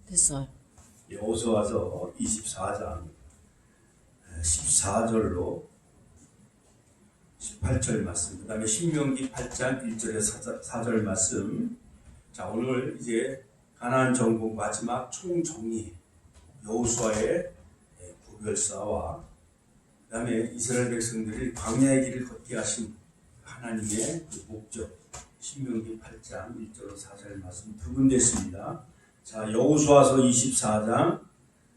됐어요. 여호수아서 24장 14절로 18절 말씀, 그 다음에 신명기 8장 1절에서 4절 말씀. 자, 오늘 이제 가나안 정복 마지막 총정리, 여호수아의 구별사와 그 다음에 이스라엘 백성들이 광야의 길을 걷게 하신 하나님의 그 목적, 신명기 8장 1절로 4절 말씀 두 군데 있습니다. 자, 여호수아서 24장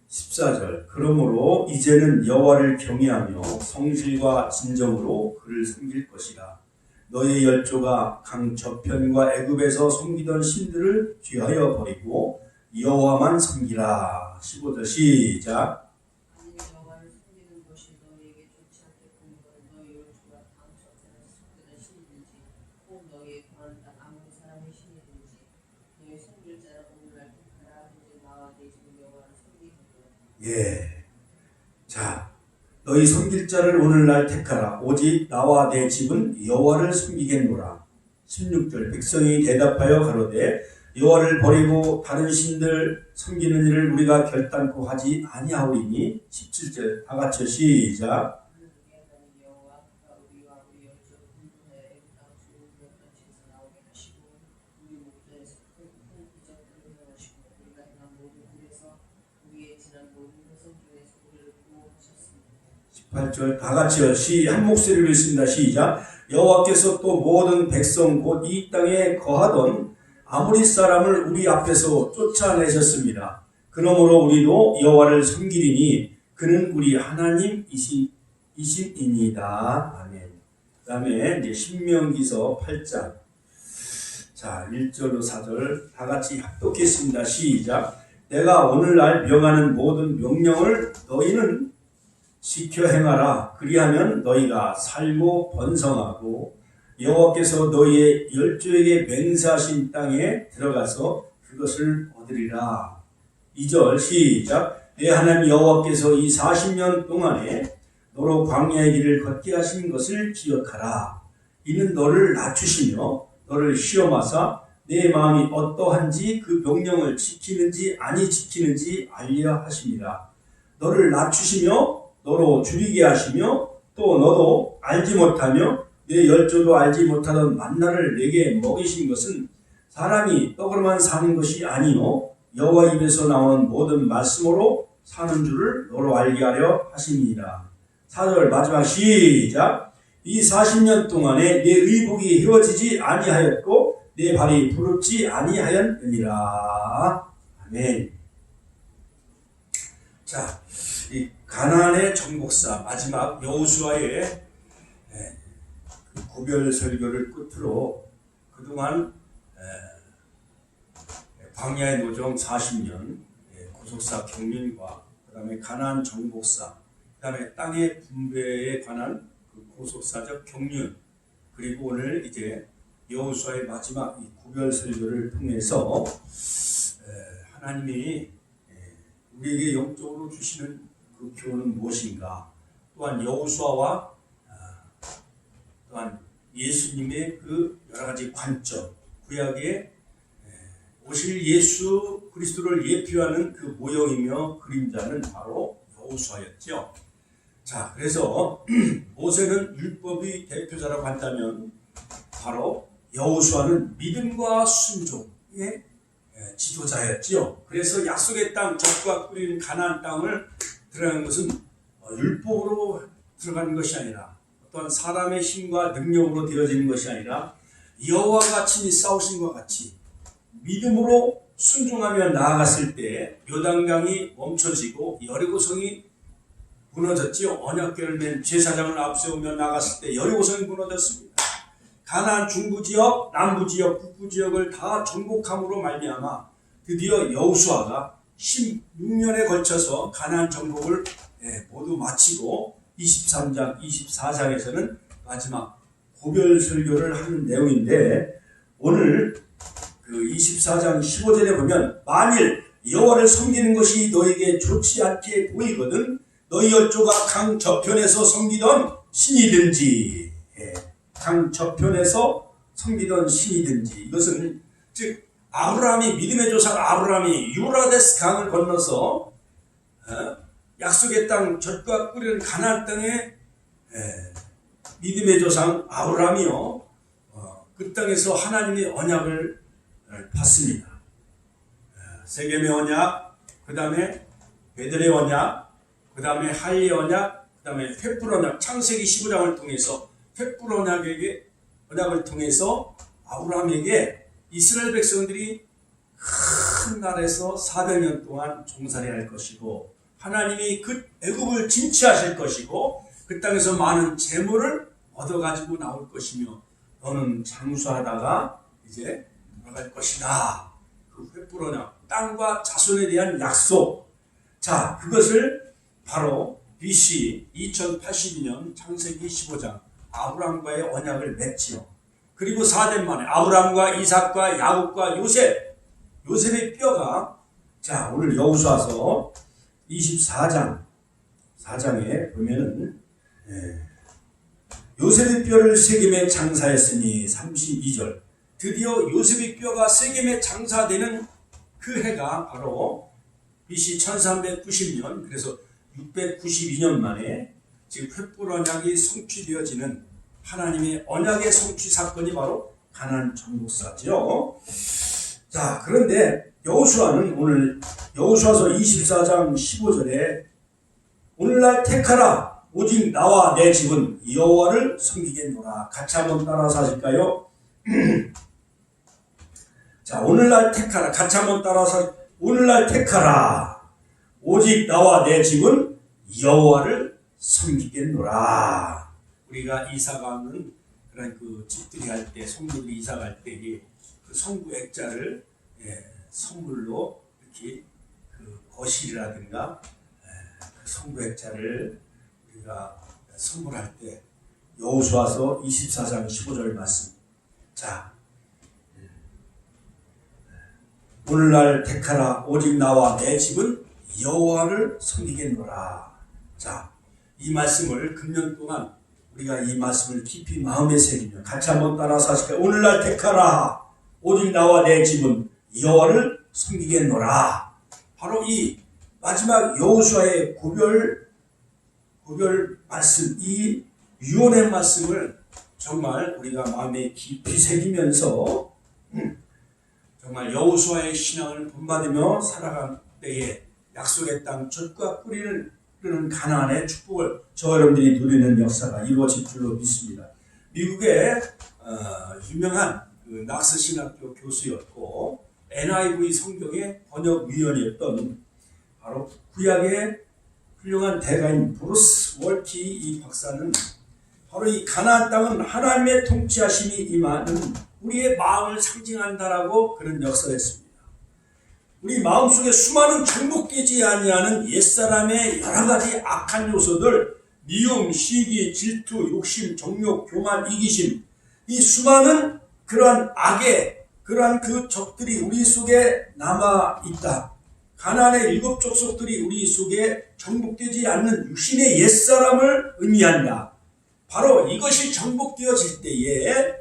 14절. 그러므로 이제는 여호와를 경외하며 성실과 진정으로 그를 섬길 것이라. 너의 열조가 강 저편과 애굽에서 섬기던 신들을 뒤하여 버리고 여호와만 섬기라. 15절 시작. 여호와를 섬기는 것이 너희에게 좋지 않겠거니와 너희 열조가 강 저편에서 섬기던 신이든지 혹 너희의 구하는 아무리 사람의 신이든지 너희 섬길 자를 오늘날 택하라. 이제 나와 내 집 여호와를 섬기거니와. 예. 자, 너희 섬길 자를 오늘날 택하라. 오직 나와 내 집은 여호와를 섬기겠노라. 16절. 백성이 대답하여 가로되 여호와를 버리고 다른 신들 섬기는 일을 우리가 결단코 하지 아니하오리니. 17절. 다 같이 시작. 우리 18절 다 같이요. 한 목소리로 읽습니다. 시작. 여호와께서 또 모든 백성 곧 이 땅에 거하던 아모리 사람을 우리 앞에서 쫓아내셨습니다. 그러므로 우리도 여호와를 섬기리니 그는 우리 하나님이시니이다. 아멘. 그 다음에 이제 신명기서 8장 자 1절로 4절 다 같이 합독했습니다. 시작. 내가 오늘날 명하는 모든 명령을 너희는 지켜 행하라. 그리하면 너희가 살고 번성하고 여호와께서 너희의 열조에게 맹세하신 땅에 들어가서 그것을 얻으리라. 2절 시작. 내 하나님 여호와께서 이 40년 동안에 너로 광야의 길을 걷게 하신 것을 기억하라. 이는 너를 낮추시며 너를 시험하사 내 마음이 어떠한지 그 명령을 지키는지 아니 지키는지 알려 하십니다. 너를 낮추시며 너로 줄이게 하시며 또 너도 알지 못하며 내 열조도 알지 못하던 만나를 내게 먹이신 것은 사람이 떡으로만 사는 것이 아니요 여호와 입에서 나오는 모든 말씀으로 사는 줄을 너로 알게 하려 하십니다. 4절 마지막 시작. 이 40년 동안에 내 의복이 헤어지지 아니하였고 내 발이 부럽지 아니하였느니라. 아멘. 자, 이 가나안의 정복사 마지막 여호수아의 구별 설교를 끝으로 그동안 광야의 노정 40년 고속사 경륜과 그 다음에 가나안 정복사 그 다음에 땅의 분배에 관한 그 고속사적 경륜 그리고 오늘 이제 여호수아의 마지막 이 구별 설교를 통해서 하나님이 우리에게 영적으로 주시는 그 교훈은 무엇인가? 또한 여호수아와 또한 예수님의 그 여러 가지 관점, 구약에 오실 예수 그리스도를 예표하는 그 모형이며 그림자는 바로 여호수아였죠. 자, 그래서 모세는 율법의 대표자라고 한다면 바로 여호수아는 믿음과 순종의 지도자였죠. 그래서 약속의 땅, 적과 꿀인 가나안 땅을 들어가는 것은 율법으로 들어가는 것이 아니라 어떤 사람의 힘과 능력으로 되어지는 것이 아니라 여호와가 친히 싸우신 것 같이 믿음으로 순종하며 나아갔을 때 요단강이 멈춰지고 여리고성이 무너졌지요. 언약궤를 맨 제사장을 앞세우며 나갔을 때 여리고성이 무너졌습니다. 가나안 중부지역, 남부지역, 북부지역을 다 정복함으로 말미암아 드디어 여호수아가 16년에 걸쳐서 가나안 정복을 모두 마치고 23장, 24장에서는 마지막 고별 설교를 하는 내용인데 오늘 그 24장 15절에 보면 만일 여호와를 섬기는 것이 너에게 좋지 않게 보이거든 너희 열조가 강 저편에서 섬기던 신이든지 강 저편에서 섬기던 신이든지 이것은 즉 아브라함이 믿음의 조상 아브라함이 유라데스 강을 건너서 약속의 땅 젖과 꿀이는 가나안 땅에 믿음의 조상 아브라함이요 그 땅에서 하나님의 언약을 받습니다. 세겜의 언약, 그 다음에 베들의 언약, 그 다음에 할례 언약, 그 다음에 횃불 언약, 창세기 15장을 통해서 횃불 언약을 통해서 아브라함에게 이스라엘 백성들이 큰 나라에서 400년 동안 종살이 할 것이고 하나님이 그 애굽을 진치하실 것이고 그 땅에서 많은 재물을 얻어가지고 나올 것이며 너는 장수하다가 이제 돌아갈 것이다. 그 횃불 언약, 땅과 자손에 대한 약속. 자, 그것을 바로 BC 2082년 창세기 15장 아브라함과의 언약을 맺지요. 그리고 4년 만에 아브라함과 이삭과 야곱과 요셉의 뼈가 자 오늘 여호수아서 24장에 보면은 요셉의 뼈를 세겜에 장사했으니 32절 드디어 요셉의 뼈가 세겜에 장사되는 그 해가 바로 BC 1390년 그래서 692년 만에 지금 횃불 언약이 성취되어지는 하나님의 언약의 성취 사건이 바로 가나안 정복사죠. 자, 그런데 여호수아는 오늘 여호수아서 24장 15절에 오늘날 택하라 오직 나와 내 집은 여호와를 섬기겠노라. 같이 한번 따라서 하실까요? 자, 오늘날 택하라. 같이 한번 따라서 오늘날 택하라. 오직 나와 내 집은 여호와를 섬기겠노라. 우리가 이사가는 그런 그 집들이 할 때, 성도들이 이사 갈 때 그 성부 액자를 선물로 이렇게 그 거실이라든가 그 성부 액자를 우리가 선물할 때 여호수아서 24장 15절 말씀. 자, 오늘날 택하라 오직 나와 내 집은 여호와를 섬기겠노라. 자, 이 말씀을 금년 동안 우리가 이 말씀을 깊이 마음에 새기며 같이 한번 따라서 하실까요? 오늘날 택하라 오직 나와 내 집은 여호와를 섬기겠노라. 바로 이 마지막 여호수아의 고별 말씀, 이 유언의 말씀을 정말 우리가 마음에 깊이 새기면서 정말 여호수아의 신앙을 본받으며 살아간 때에 약속의 땅 젖과 꿀을 흐르는 가나안의 축복을 저 여러분들이 누리는 역사가 이루어질 줄로 믿습니다. 미국의 유명한 그 낙스 신학교 교수였고 NIV 성경의 번역위원이었던 바로 구약의 훌륭한 대가인 브루스 월키 이 박사는 바로 이 가나안 땅은 하나님의 통치하심이 임하는 우리의 마음을 상징한다라고 그런 역사를 했습니다. 우리 마음속에 수많은 정복되지 아니하는 옛사람의 여러가지 악한 요소들, 미움, 시기, 질투, 욕심, 정욕, 교만, 이기심, 이 수많은 그러한 악의 그러한 그 적들이 우리 속에 남아있다. 가나안의 7 족속들이 우리 속에 정복되지 않는 육신의 옛사람을 의미한다. 바로 이것이 정복되어질 때에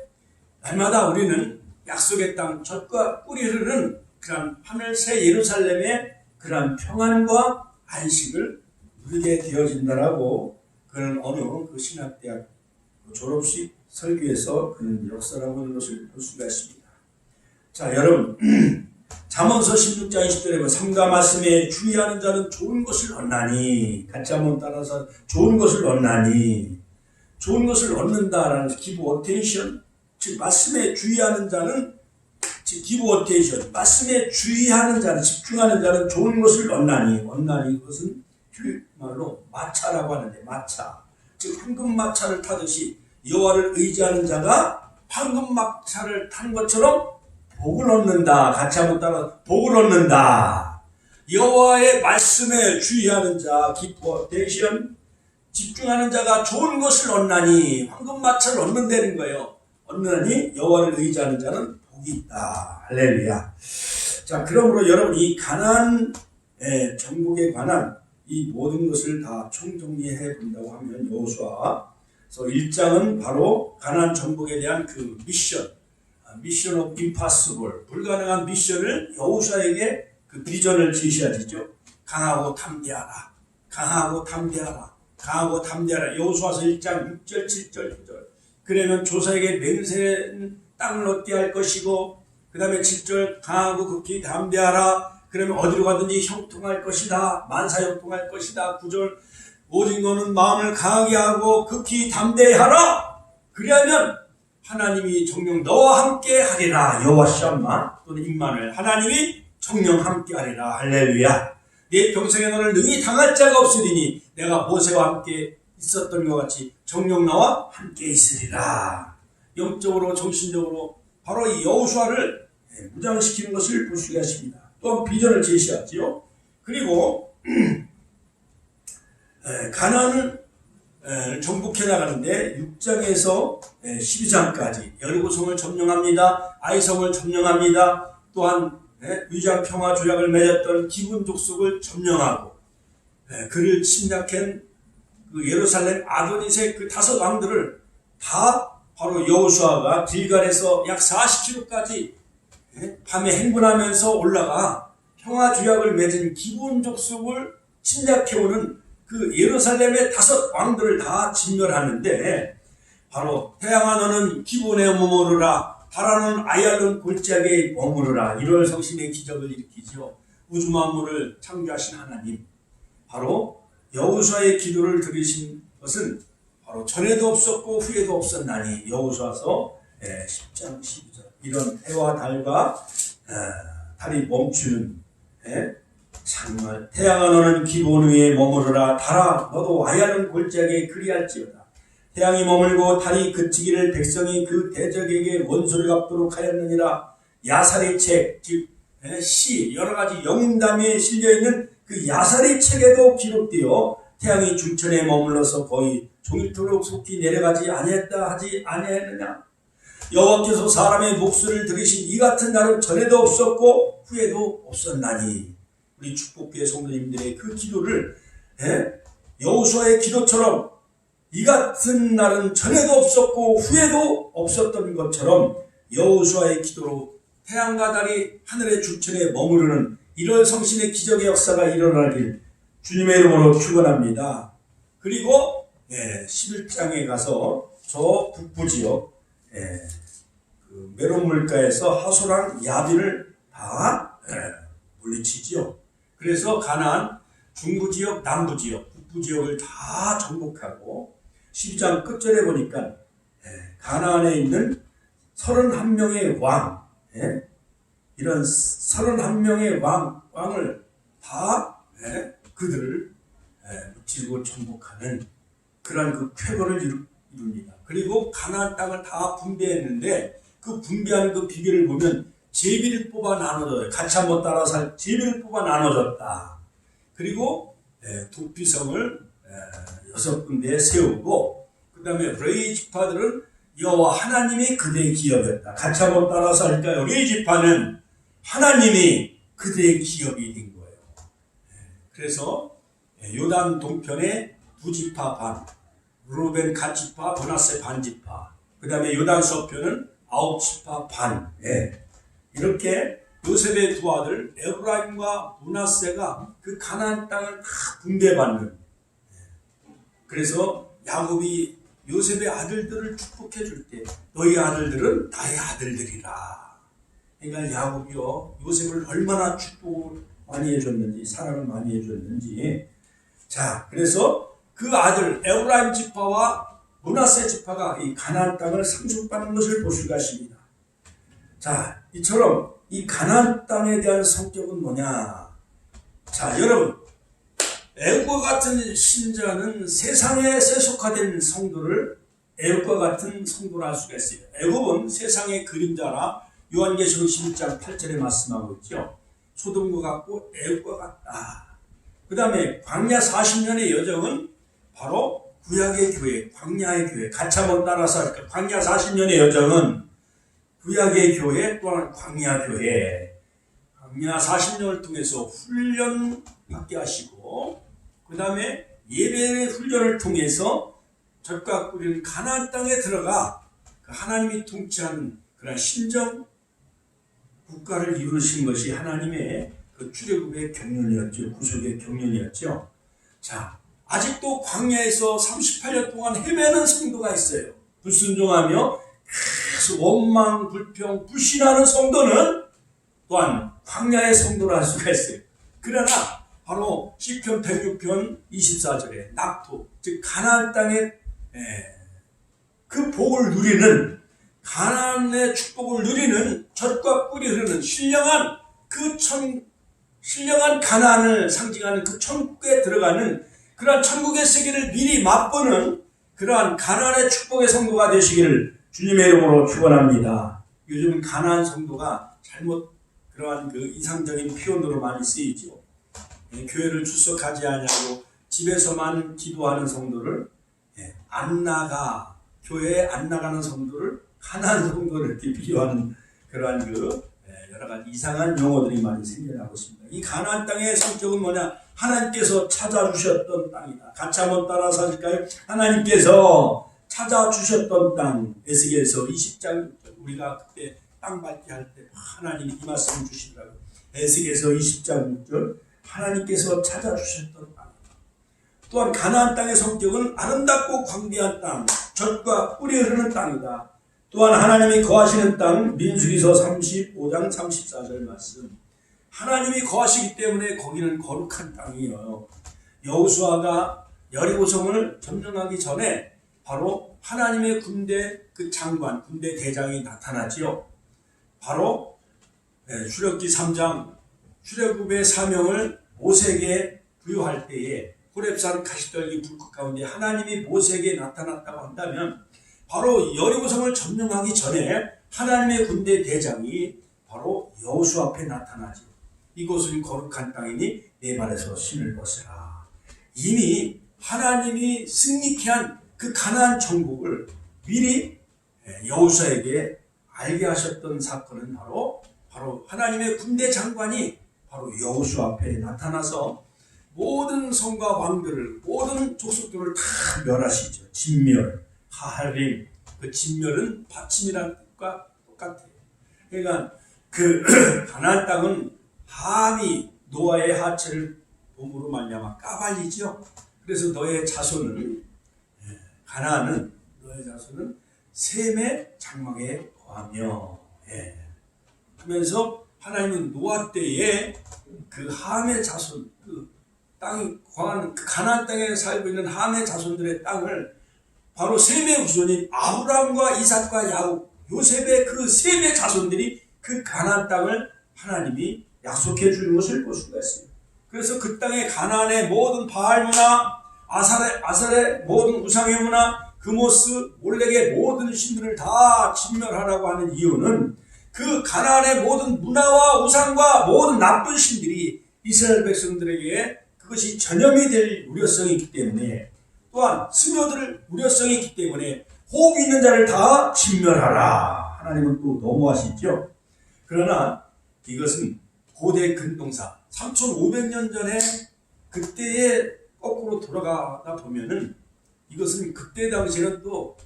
날마다 우리는 약속의 땅 젖과 꿀이 흐르는 그런 하늘 새 예루살렘의 그런 평안과 안식을 누리게 되어진다라고 그런 어느 그 신학대학 졸업식 설교에서 그런 역사라고 하는 것을 볼 수가 있습니다. 자, 여러분 잠언서 16장 20절에 보면 삼가 말씀에 주의하는 자는 좋은 것을 얻나니 같이 한번 따라서 좋은 것을 얻나니 좋은 것을 얻는다라는 기브 어텐션 즉 말씀에 주의하는 자는 기브 어텐션 말씀에 주의하는 자는 집중하는 자는 좋은 것을 얻나니 그것은 말로 마차라고 하는데 마차 즉 황금마차를 타듯이 여호와를 의지하는 자가 황금마차를 타는 것처럼 복을 얻는다. 같이 한번 따라 복을 얻는다. 여호와의 말씀에 주의하는 자 기브 어텐션 집중하는 자가 좋은 것을 얻나니 황금마차를 얻는다는 거예요. 얻나니 여호와를 의지하는 자는 복이 있다. 할렐루야. 자, 그러므로 여러분 이 가나안 정복에 관한 이 모든 것을 다 총정리해 본다고 하면 여호수아 1장은 바로 가나안 정복에 대한 그 미션 미션 오브 임파서블, 불가능한 미션을 여호수아에게 그 비전을 제시하시죠. 강하고 담대하라. 강하고 담대하라. 강하고 담대하라. 여호수아서 1장 6절 7절 9절. 그러면 조사에게 맹세한 땅을 얻게 할 것이고, 그 다음에 7절 강하고 극히 담대하라. 그러면 어디로 가든지 형통할 것이다. 만사 형통할 것이다. 9절 오직 너는 마음을 강하게 하고 극히 담대하라. 그리하면 하나님이 정녕 너와 함께 하리라. 여호와 샴마 또는 임마누엘, 하나님이 정녕 함께 하리라. 할렐루야. 내 평생에 너를 능히 당할 자가 없으리니 내가 모세와 함께 있었던 것 같이 정녕 나와 함께 있으리라. 영적으로 정신적으로 바로 이 여호수아를 무장시키는 것을 볼 수가 있습니다. 또한 비전을 제시하지요. 그리고 가나안을 정복해 나가는데 6장에서 12장까지 여리고성을 점령합니다. 아이성을 점령합니다. 또한 위장 평화 조약을 맺었던 기브온 족속을 점령하고 그를 침략한 그 예루살렘 아도니스의 그 5 왕들을 다 바로 여호수아가 길갈에서 약 40km까지 밤에 행군하면서 올라가 평화 조약을 맺은 기브온 족속을 침략해오는 그 예루살렘의 5 왕들을 다 진멸하는데, 바로 태양아 너는 기브온에 머무르라, 달아는 아얄론 골짜기에 머무르라. 1월 성신의 기적을 일으키죠. 우주 만물을 창조하신 하나님, 바로 여호수아의 기도를 들으신 것은 바로 전에도 없었고 후에도 없었나니. 여호수아서 10장 12절. 이런 해와 달과 달이 멈추는, 정말 태양아 너는 기브온 위에 머무르라, 달아 너도 아얄론 골짜기에 그리할지어다. 태양이 머물고 달이 그치기를 백성이 그 대적에게 원수를 갚도록 하였느니라. 야살의 책, 즉 시, 여러가지 영담에 실려있는 그 야살의 책에도 기록되어 태양이 중천에 머물러서 거의 종일토록 속히 내려가지 아니했다 하지 아니했느냐. 여호와께서 사람의 목소리를 들으신 이 같은 날은 전에도 없었고 후에도 없었나니. 우리 축복교회 성도님들의 그 기도를 여호수아의 기도처럼 이 같은 날은 전에도 없었고 후에도 없었던 것처럼 여호수아의 기도로 태양과 달이 하늘의 중천에 머무르는 1월 성신의 기적의 역사가 일어나길 주님의 이름으로 축원합니다. 그리고 11장에 가서 저 북부지역 그 메론 물가에서 하솔랑 야빈을 다 물리치지요. 그래서 가나안 중부지역, 남부지역, 북부지역을 다 정복하고 12장 끝절에 보니까 가나안에 있는 31명의 왕, 이런 31명의 왕을 다 그들을 무찌르고 정복하는 그런 그 쾌거를 이룹니다. 그리고 가나안 땅을 다 분배했는데 그 분배하는 그 비결을 보면 제비를 뽑아 나눠줘요. 같이 한번 따라 살 제비를 뽑아 나눠줬다. 그리고 도피성을 6군데에 세우고, 그 다음에 레위 지파들은 여호와 하나님이 그들의 기업이었다. 같이 한번 따라서 할까요? 레위 지파는 하나님이 그들의 기업이 된 거예요. 그래서 요단 동편에 2지파 반, 루벤 갓지파, 므낫세 반지파, 그 다음에 요단 서편은 9지파 반. 이렇게 요셉의 2 아들 에브라임과 므낫세가 그 가나안 땅을 다 분배받는. 그래서 야곱이 요셉의 아들들을 축복해 줄 때 너희 아들들은 나의 아들들이라. 그러니까 야곱이요 요셉을 얼마나 축복을 많이 해줬는지, 사랑을 많이 해줬는지. 자, 그래서 그 아들 에브라임 지파와 므낫세 지파가 이 가나안 땅을 상속받는 것을 볼 수가 있습니다. 자, 이처럼 이 가나안 땅에 대한 성격은 뭐냐? 자, 여러분, 애굽과 같은 신자는 세상에 세속화된 성도를 애굽과 같은 성도라 할 수가 있어요. 애굽은 세상의 그림자라 요한계시록 11장 8절에 말씀하고 있죠. 소돔과 같고 애굽과 같다. 그 다음에 광야 40년의 여정은 바로 구약의 교회, 광야의 교회. 같이 한번 따라서 할까요? 광야 40년의 여정은 구약의 교회 또한 광야 교회. 광야 40년을 통해서 훈련 받게 하시고, 그 다음에 예배의 훈련을 통해서 적과 꾸리는 가나안 땅에 들어가 그 하나님이 통치하는 그런 신정 국가를 이루신 것이 하나님의 그 출애굽의 경륜이었죠. 구속의 경륜이었죠. 자, 아직도 광야에서 38년 동안 헤매는 성도가 있어요. 불순종하며 계속 원망, 불평, 불신하는 성도는 또한 광야의 성도를 할 수가 있어요. 그러나 바로 시편 106편 24절에 낙토, 즉 가나안 땅의 그 복을 누리는, 가나안의 축복을 누리는 젖과 꿀이 흐르는 신령한 신령한 가나안을 상징하는 그 천국에 들어가는 그러한 천국의 세계를 미리 맛보는 그러한 가나안의 축복의 성도가 되시기를 주님의 이름으로 축원합니다. 요즘 가나안 성도가 잘못 그러한 그 이상적인 표현으로 많이 쓰이죠. 교회를 출석하지 않냐고 집에서만 기도하는 성도를 안 나가, 교회에 안 나가는 성도를 가나안 성도를 이렇게 비유하는 그러한 여러 가지 이상한 용어들이 많이 생겨나고 있습니다. 이 가나안 땅의 성격은 뭐냐? 하나님께서 찾아주셨던 땅이다. 같이 한번 따라 사실까요? 하나님께서 찾아주셨던 땅. 에스겔서 20장, 우리가 그때 땅 밟기 할 때 하나님이 이 말씀을 주시더라고요. 에스겔서 20장 6절, 하나님께서 찾아주셨던 땅. 또한 가나안 땅의 성격은 아름답고 광대한 땅, 젖과 꿀이 흐르는 땅이다. 또한 하나님이 거하시는 땅, 민수기서 35장 34절 말씀. 하나님이 거하시기 때문에 거기는 거룩한 땅이에요. 여호수아가 여리고성을 점령하기 전에 바로 하나님의 군대 그 장관, 군대 대장이 나타나지요. 바로 출애굽기 3장 출애굽의 사명을 모세에게 부여할 때에 호렙산 가시떨기 불꽃 가운데 하나님이 모세에게 나타났다고 한다면, 바로 여리고성을 점령하기 전에 하나님의 군대 대장이 바로 여호수아 앞에 나타나죠. 이곳은 거룩한 땅이니 내 발에서 신을 벗으라. 이미 하나님이 승리케 한 그 가나안 천국을 미리 여호수아에게 알게 하셨던 사건은 바로 하나님의 군대 장관이 바로 여호수아 앞에 나타나서 모든 성과 왕들을, 모든 족속들을 다 멸하시죠. 진멸, 하림. 그 진멸은 받침이라는 뜻과 똑같아요. 그러니까 그 가나안 땅은 함이 노아의 하체를 봄으로 말미암아 까발리죠. 그래서 너의 자손은, 가나안은 너의 자손은 셈의 장막에 거하며 하면서 하나님은 노아 때에 그 함의 자손, 그 땅이 거하는 그 가나안 땅에 살고 있는 함의 자손들의 땅을 바로 셈의 후손인 아브라함과 이삭과 야곱, 요셉의 그 셈의 자손들이 그 가나안 땅을 하나님이 약속해 주는 것을 볼 수가 있습니다. 그래서 그 땅에 가나안의 모든 바알 문화, 아살의 모든 우상의 문화, 그모스, 몰렉의 모든 신들을 다 진멸하라고 하는 이유는 그 가나안의 모든 문화와 우상과 모든 나쁜 신들이 이스라엘 백성들에게 그것이 전염이 될 우려성이 있기 때문에, 또한 스며들 우려성이 있기 때문에 호흡 있는 자를 다 진멸하라. 하나님은 또 너무하시죠. 그러나 이것은 고대 근동사 3500년 전에 그때에 거꾸로 돌아가다 보면은 이것은 그때 당시에는 또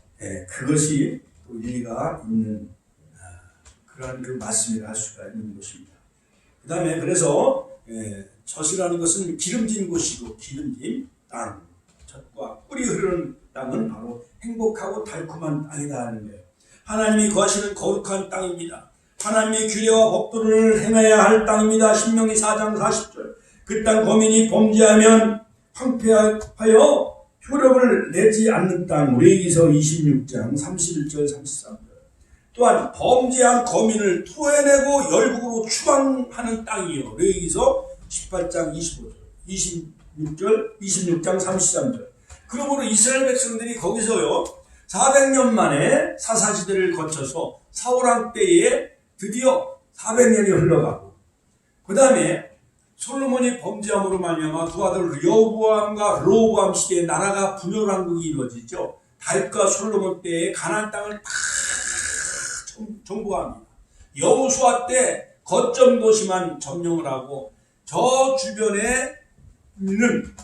그것이 또 일리가 있는 그런 그 말씀이라 할 수가 있는 것입니다. 그 다음에 그래서 젖이라는 것은 기름진 곳이고, 기름진 땅, 젖과 꿀이 흐르는 땅은 바로 행복하고 달콤한 땅이다 하는 거예요. 하나님이 거하시는 거룩한 땅입니다. 하나님의 규례와 법도를 행해야 할 땅입니다. 신명기 4장 40절. 그 땅 거민이 범죄하면 황폐하여 효력을 내지 않는 땅. 레위기서 26장 31절 33절. 또한 범죄한 거민을 토해내고 열국으로 추방하는 땅이요. 레위기서 18장 25절, 26장 33절. 그러므로 이스라엘 백성들이 거기서요 400년 만에 사사시대를 거쳐서 사울왕 때에 드디어 400년이 흘러가고, 그 다음에 솔로몬이 범죄함으로 말미암아 두 아들 여호보암과 르호보암 시대에 나라가 분열왕국이 이루어지죠. 다윗과 솔로몬 때에 가나안 땅을 다 정복합니다. 여호수아 때 거점 도시만 점령을 하고 저 주변에 있는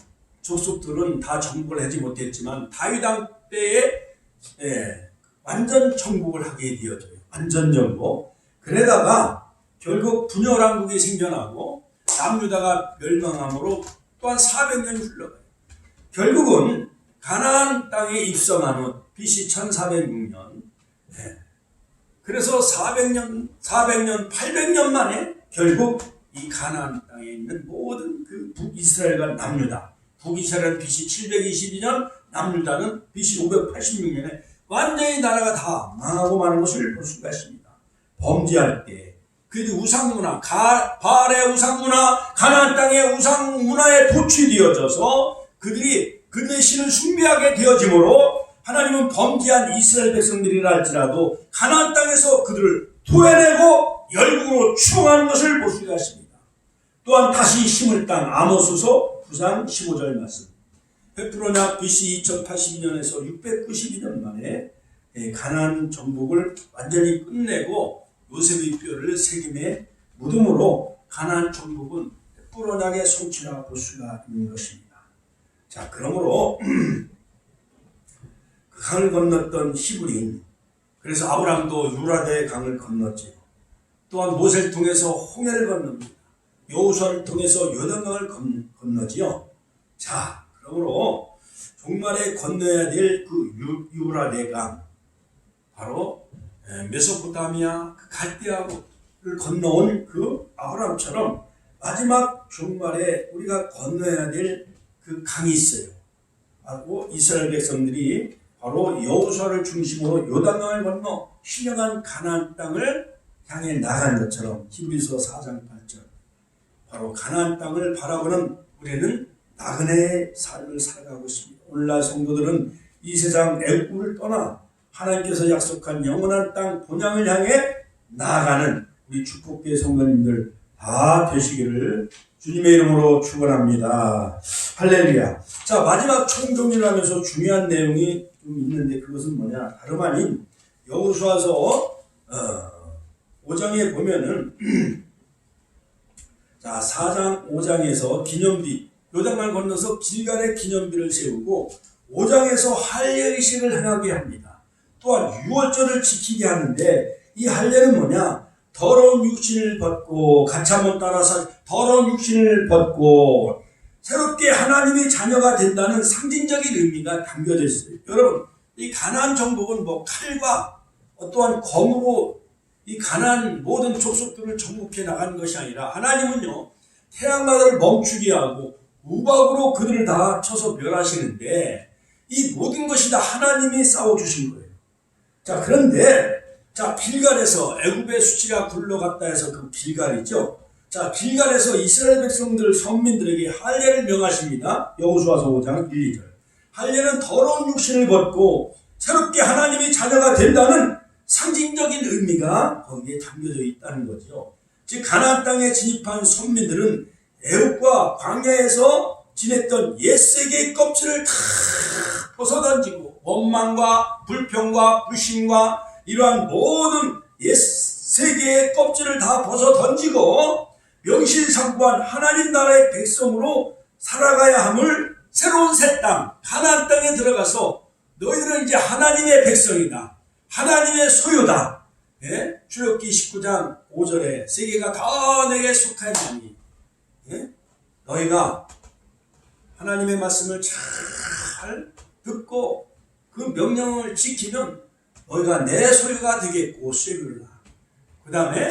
족속들은 다 정복을 하지 못했지만 다윗 왕 때에 완전 정복을 하게 되어져요. 안전정복. 그러다가 결국 분열왕국이 생겨나고 남유다가 멸망함으로 또한 400년이 흘러가요. 결국은 가나안 땅에 입성하는 BC 1406년. 그래서 400년, 800년 만에 결국 이 가나안 땅에 있는 모든 그 북이스라엘과 남유다. 북이스라엘은 BC 722년, 남유다는 BC 586년에 완전히 나라가 다 망하고 마는 것을 볼 수가 있습니다. 범죄할 때 그들이 우상문화, 바알의 우상문화, 가나안 땅의 우상문화에 도취되어져서 그들의 신을 숭배하게 되어지므로 하나님은 범죄한 이스라엘 백성들이라 할지라도 가나안 땅에서 그들을 토해내고 열국으로 추방하는 것을 볼 수가 있습니다. 또한 다시 심을 땅 아모스서 9장 15절 말씀. 베풀어냐 BC 2082년에서 692년 만에 가나안 정복을 완전히 끝내고 요셉의 뼈를 세겜에 묻음으로 가나안 정복은 베풀어냐의 성취라 볼 수가 있는 것입니다. 자, 그러므로 그 강을 건넜던 히브리인, 그래서 아브람도 유라대 강을 건넜지요. 또한 모세를 통해서 홍해를 건넙니다. 여호수아를 통해서 요단강을 건너지요. 자, 그러므로 종말에 건너야 될 그 유라대 강, 바로 메소포타미아 그 갈대아를 건너온 그 아브람처럼 마지막 종말에 우리가 건너야 될 그 강이 있어요. 바로 이스라엘 백성들이 바로 여호수아를 중심으로 요단강을 건너 신령한 가나안 땅을 향해 나간 것처럼 히브리서 4장 8절 바로 가나안 땅을 바라보는 우리는 나그네의 삶을 살아가고 있습니다. 오늘날 성도들은 이 세상 애국을 떠나 하나님께서 약속한 영원한 땅 본향을 향해 나아가는 우리 축복교회 성도님들 다 되시기를 주님의 이름으로 축원합니다. 할렐루야. 자, 마지막 총정리를 하면서 중요한 내용이 좀 있는데 그것은 뭐냐? 다름 아닌 여호수아서 5장에 보면은 자, 4장 5장에서 기념비 요단강 건너서 길갈에 기념비를 세우고 5장에서 할례의식을 행하게 합니다. 또한 유월절을 지키게 하는데 이 할례는 뭐냐? 더러운 육신을 벗고 같이 한번 따라서 더러운 육신을 벗고 새롭게 하나님의 자녀가 된다는 상징적인 의미가 담겨져 있어요. 여러분, 이 가나안 정복은 뭐 칼과 어떠한 검으로 이 가나안 모든 족속들을 정복해 나가는 것이 아니라 하나님은요 태양마다를 멈추게 하고 우박으로 그들을 다 쳐서 멸하시는데 이 모든 것이 다 하나님이 싸워주신 거예요. 자, 그런데 자, 길갈에서 애굽의 수치가 굴러갔다 해서 그 길갈이죠. 자, 길갈에서 이스라엘 백성들 선민들에게 할례를 명하십니다. 여호수아서 5장 1, 2절. 할례는 더러운 육신을 벗고 새롭게 하나님의 자녀가 된다는 상징적인 의미가 거기에 담겨져 있다는 거죠. 즉 가나안 땅에 진입한 선민들은 애굽과 광야에서 지냈던 옛세계의 껍질을 다 벗어던지고 원망과 불평과 불신과 이러한 모든 옛세계의 껍질을 다 벗어던지고 명실상부한 하나님 나라의 백성으로 살아가야 함을 새로운 새 땅 가나안 땅에 들어가서 너희들은 이제 하나님의 백성이다. 하나님의 소유다. 예? 출애굽기 19장 5절에 세계가 다 내게 속하였나니 너희가 하나님의 말씀을 잘 듣고 그 명령을 지키면 너희가 내 소유가 되겠고 쇠를 그 다음에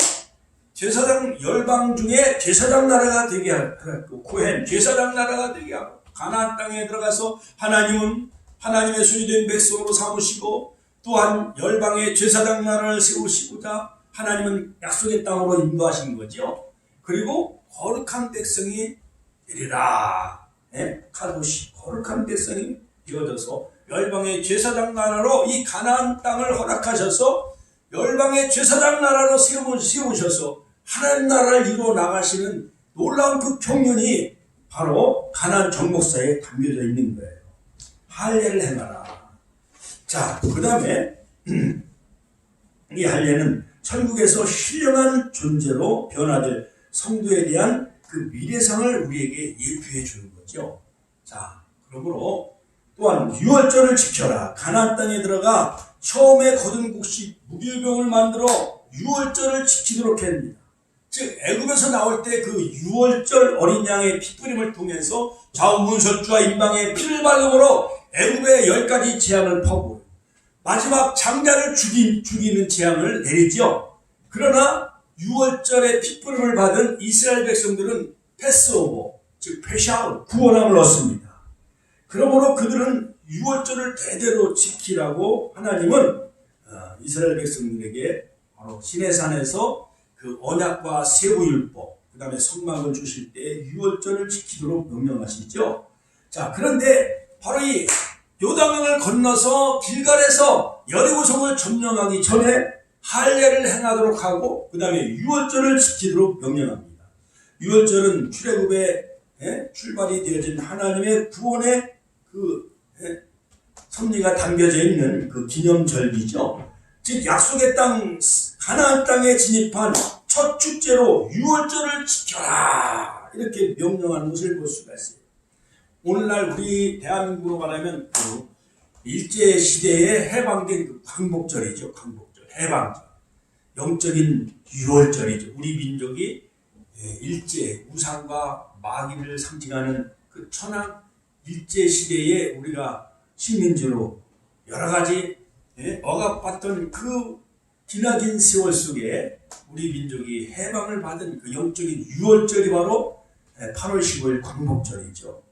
제사장 열방 중에 제사장 나라가 되게 하고 코헨 제사장 나라가 되게 하고 가나안 땅에 들어가서 하나님은 하나님의 소유된 백성으로 삼으시고 또한 열방의 제사장 나라를 세우시고자 하나님은 약속의 땅으로 인도하신 거죠. 그리고 거룩한 백성이 되리라. 카도시 거룩한 백성이 되어져서 열방의 제사장 나라로 이 가나안 땅을 허락하셔서 열방의 제사장 나라로 세우셔서 하나님 나라를 이루어 나가시는 놀라운 그 경륜이 바로 가나안 정복사에 담겨져 있는 거예요. 할례를 행하라. 자, 그 다음에 이 할례는 천국에서 신령한 존재로 변화될 성도에 대한 그 미래상을 우리에게 예표해 주는 거죠. 자, 그러므로 또한 유월절을 지켜라. 가나안 땅에 들어가 처음에 거둔 곡식 무교병을 만들어 유월절을 지키도록 했습니다. 즉 애굽에서 나올 때 그 유월절 어린 양의 피뿌림을 통해서 좌우문설주와 임방의 피를 발음으로 애굽의 10가지 재앙을 퍼고 마지막 장자를 죽이는 재앙을 내리죠. 그러나 유월절의 피뿌림을 받은 이스라엘 백성들은 패스오버, 즉 패샤울, 구원함을 얻습니다. 그러므로 그들은 유월절을 대대로 지키라고 하나님은 이스라엘 백성들에게 바로 시내산에서 그 언약과 세부율법, 그 다음에 성막을 주실 때 유월절을 지키도록 명령하시죠. 자, 그런데 바로 이 요단강을 건너서 길갈에서 여리고성을 점령하기 전에 할례를 행하도록 하고 그 다음에 유월절을 지키도록 명령합니다. 유월절은 출애굽의 출발이 되어진 하나님의 구원의 그 섭리가 담겨져 있는 그 기념절기죠. 즉 약속의 땅 가나안 땅에 진입한 첫 축제로 유월절을 지켜라 이렇게 명령하는 것을 볼 수가 있어요. 오늘날 우리 대한민국으로 말하면 그 일제 시대에 해방된 그 광복절이죠. 광복절, 해방절, 영적인 유월절이죠. 우리 민족이 일제 우상과 마귀를 상징하는 그 천황 일제 시대에 우리가 식민지로 여러 가지 억압받던 그 기나긴 세월 속에 우리 민족이 해방을 받은 그 영적인 유월절이 바로 8월 15일 광복절이죠.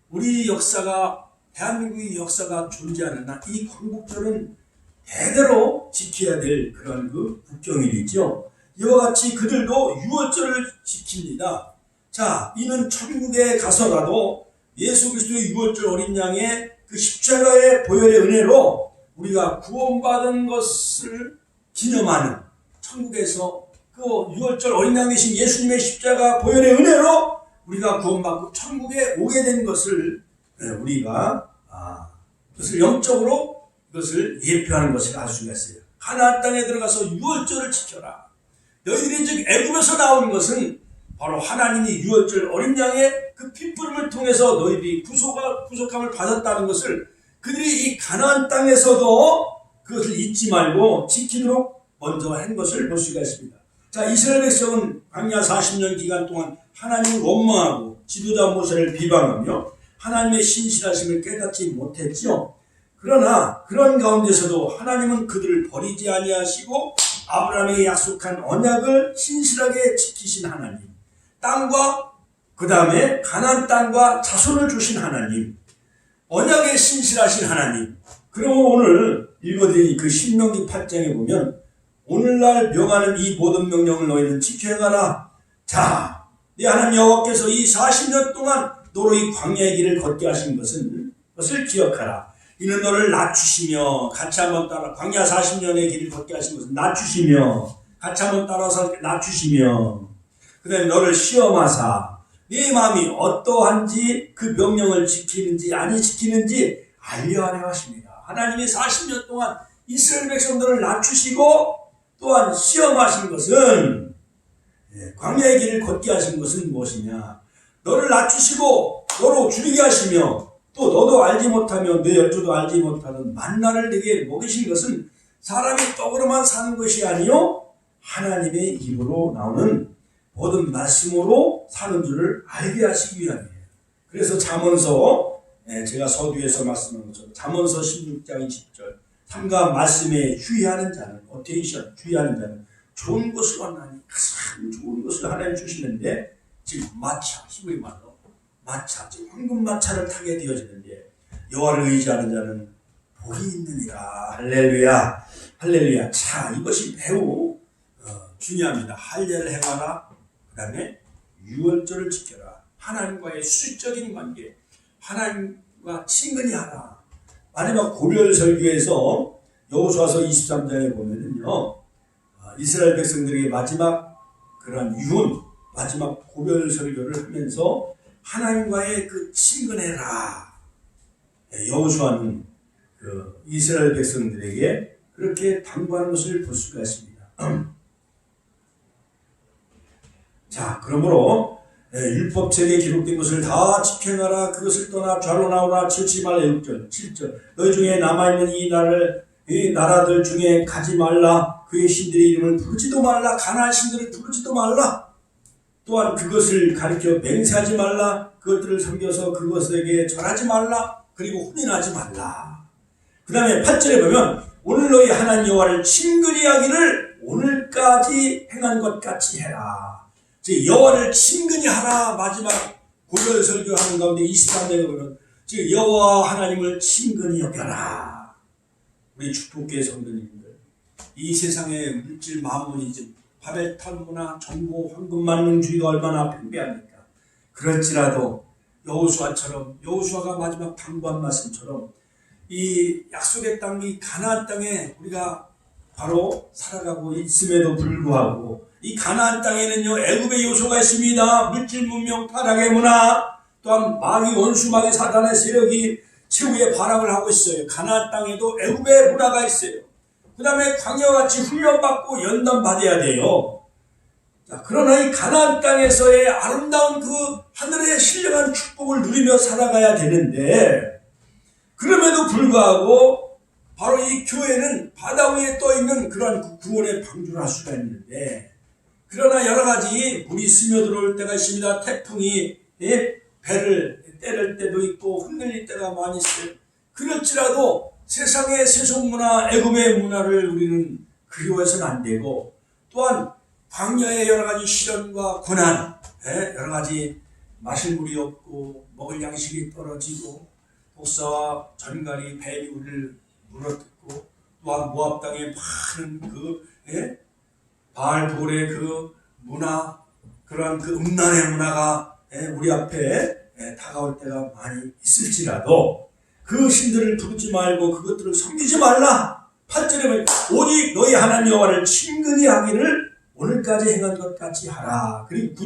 우리 역사가 대한민국의 역사가 존재하는 날 이 광복절은 대대로 지켜야 될 그런 그 국경일이죠. 이와 같이 그들도 유월절을 지킵니다. 자, 이는 천국에 가서라도 예수 그리스도의 유월절 어린 양의 그 십자가의 보혈의 은혜로 우리가 구원받은 것을 기념하는 천국에서 그 유월절 어린 양 되신 예수님의 십자가 보혈의 은혜로 우리가 구원받고 천국에 오게 된 것을 우리가 그것을 영적으로 그것을 예표하는 것을 알 수가 있어요. 가나안 땅에 들어가서 유월절을 지켜라. 너희들이 즉 애굽에서 나온 것은 바로 하나님이 유월절 어린 양의 그 핏부름을 통해서 너희들이 구속함을 받았다는 것을 그들이 이 가나안 땅에서도 그것을 잊지 말고 지키도록 먼저 한 것을 볼 수가 있습니다. 자, 이스라엘 백성은 광야 40년 기간 동안 하나님을 원망하고 지도자 모세를 비방하며 하나님의 신실하심을 깨닫지 못했죠. 그러나 그런 가운데서도 하나님은 그들을 버리지 아니하시고 아브라함에게 약속한 언약을 신실하게 지키신 하나님, 땅과 그 다음에 가나안 땅과 자손을 주신 하나님, 언약에 신실하신 하나님. 그러면 오늘 읽어드린 그 신명기 8장에 보면 오늘날 명하는 이 모든 명령을 너희는 지켜 행하라. 자, 네 하나님 여호와께서 이 40년 동안 너로 이 광야의 길을 걷게 하신 것을 기억하라. 이는 너를 낮추시며 같이 한번 따라 광야 40년의 길을 걷게 하신 것은 낮추시며 같이 한번 따라서 낮추시며 그 다음에 너를 시험하사 네 마음이 어떠한지 그 명령을 지키는지 아니 지키는지 알려하려 하십니다. 하나님이 40년 동안 이스라엘 백성들을 낮추시고 또한 시험하신 것은 광야의 길을 걷게 하신 것은 무엇이냐? 너를 낮추시고 너로 줄이게 하시며 또 너도 알지 못하며 내 열조도 알지 못하는 만나를 내게 먹이신 것은 사람이 떡으로만 사는 것이 아니요 하나님의 입으로 나오는 모든 말씀으로 사는 줄을 알게 하시기 위함이에요. 그래서 잠언서 제가 서두에서 말씀한 것처럼 잠언서 16장 20절 삼가 말씀에 주의하는 자는 어테이션 주의하는 자는 좋은 것을 원하니 가장 좋은 것을 하나님 주시는데 지금 마차 히브리 말로 마차 지금 황금 마차를 타게 되어지는데 여호와를 의지하는 자는 복이 있느니라. 할렐루야 할렐루야. 자, 이것이 매우 중요합니다. 할례를 행하라. 그 다음에 유월절을 지켜라. 하나님과의 수적인 관계 하나님과 친근히 하라. 마지막 고별 설교에서 여호수아서 23장에 보면은요 이스라엘 백성들에게 마지막 그런 유언 마지막 고별 설교를 하면서 하나님과의 그 친근해라. 여호수아는 그 이스라엘 백성들에게 그렇게 당부하는 것을 볼 수가 있습니다. 자, 그러므로 율법책에 기록된 것을 다 지켜나라. 그것을 떠나 좌로 나오라. 치우치 말라. 6절 7절 너희 중에 남아있는 이 나라들 중에 가지 말라. 그의 신들의 이름을 부르지도 말라. 가나안 신들을 부르지도 말라. 또한 그것을 가리켜 맹세하지 말라. 그것들을 섬겨서 그것에게 절하지 말라. 그리고 혼인하지 말라. 그 다음에 8절에 보면 오늘 너희 하나님 여호와를 친근히 하기를 오늘까지 행한 것 같이 해라. 즉 여호와를 친근히 하라. 마지막 고별 설교하는 가운데 23절에 보면 즉 여호와 하나님을 친근히 여겨라. 우리 축복교회 성도님들, 이 세상의 물질 마모니즘, 바벨탑 문화, 정보, 황금 만능주의가 얼마나 팽배합니까? 그럴지라도 여호수아가 마지막 당부한 말씀처럼 이 약속의 땅, 이 가나안 땅에 우리가 바로 살아가고 있음에도 불구하고 이 가나안 땅에는요 애굽의 요소가 있습니다. 물질 문명, 타락의 문화, 또한 마귀 원수 마귀 사단의 세력이 최후의 발악을 하고 있어요. 가나안 땅에도 애굽의 문화가 있어요. 그 다음에 광야같이 훈련받고 연단받아야 돼요. 자, 그러나 이 가나안 땅에서의 아름다운 그 하늘의 신령한 축복을 누리며 살아가야 되는데, 그럼에도 불구하고 바로 이 교회는 바다 위에 떠있는 그러한 구원의 방주를 할 수가 있는데, 그러나 여러 가지 물이 스며들어올 때가 있습니다. 태풍이 배를 때릴 때도 있고 흔들릴 때가 많이 있어요. 그렇지라도 세상의 세속문화, 애굽의 문화를 우리는 그리워해서는 안 되고, 또한 광야의 여러 가지 시련과 고난, 여러 가지 마실 물이 없고 먹을 양식이 떨어지고 독사와 전갈이 뱀이 우리를 물어뜯고, 또한 모압 땅에 많은 그 바알볼의 그 문화, 그러한 그 음란의 문화가 우리 앞에 다가올 때가 많이 있을지라도 그 신들을 부르지 말고 그것들을 섬기지 말라. 8절에 보면 오직 너희 하나님 여호와를 친근히 하기를 오늘까지 행한 것 같이 하라. 그리고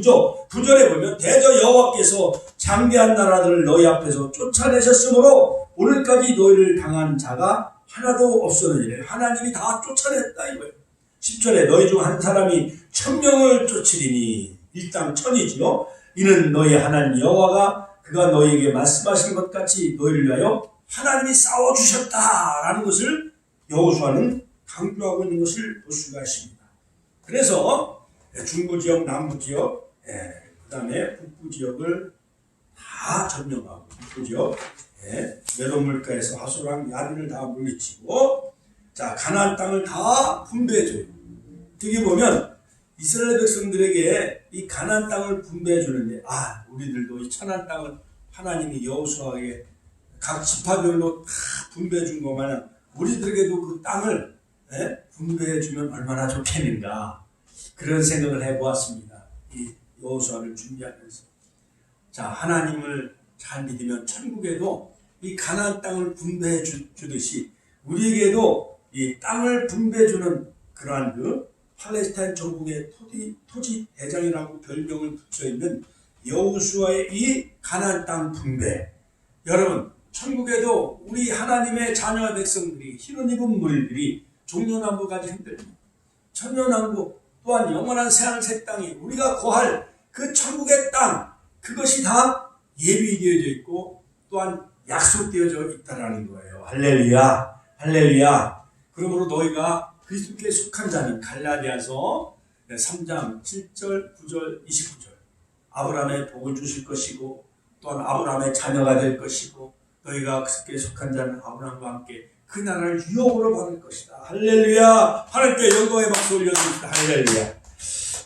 9절에 보면 대저 여호와께서 장대한 나라들을 너희 앞에서 쫓아내셨으므로 오늘까지 너희를 당한 자가 하나도 없었느니라. 하나님이 다 쫓아냈다 이거예요. 10절에 너희 중 한 사람이 1000명을 쫓으리니 일당 1000이지요. 이는 너희 하나님 여호와가 그가 너희에게 말씀하신 것 같이 너희를 위하여 하나님이 싸워주셨다라는 것을 여호수아는 강조하고 있는 것을 볼 수가 있습니다. 그래서 중부지역, 남부지역, 그 다음에 북부지역을 다 점령하고, 북부지역 메롯물가에서 하소랑 야린을 다 물리치고, 자 가나안 땅을 다 분배해줘요. 어떻게 보면 이스라엘 백성들에게 이 가나안 땅을 분배해 주는데, 우리들도 이 천한 땅을 하나님이 여호수아에게 각 지파별로 다 분배해 준 것 마냥 우리들에게도 그 땅을 분배해 주면 얼마나 좋겠는가, 그런 생각을 해보았습니다. 이 여호수아를 준비하면서, 자 하나님을 잘 믿으면 천국에도 이 가나안 땅을 분배해 주듯이 우리에게도 이 땅을 분배해 주는 그러한 그 팔레스타인 정국의 토지 대장이라고 별명을 붙여있는 여호수아의 이 가나안 땅 분배, 여러분 천국에도 우리 하나님의 자녀 백성들이 흰옷 입은 무리들이 종려나무까지 흔들립니다. 천년왕국, 또한 영원한 새하늘 새 땅이 우리가 거할 그 천국의 땅, 그것이 다 예비되어져 있고 또한 약속되어져 있다라는 거예요. 할렐루야, 할렐루야. 그러므로 너희가 그리스도께 속한 자는 갈라디아서 3장 7절, 9절, 29절 아브라함의 복을 주실 것이고 또한 아브라함의 자녀가 될 것이고 너희가 그리스도께 속한 자는 아브라함과 함께 그 나라를 유업으로 받을 것이다. 할렐루야. 하나님께 영광의 박수 올려드립니다. 할렐루야.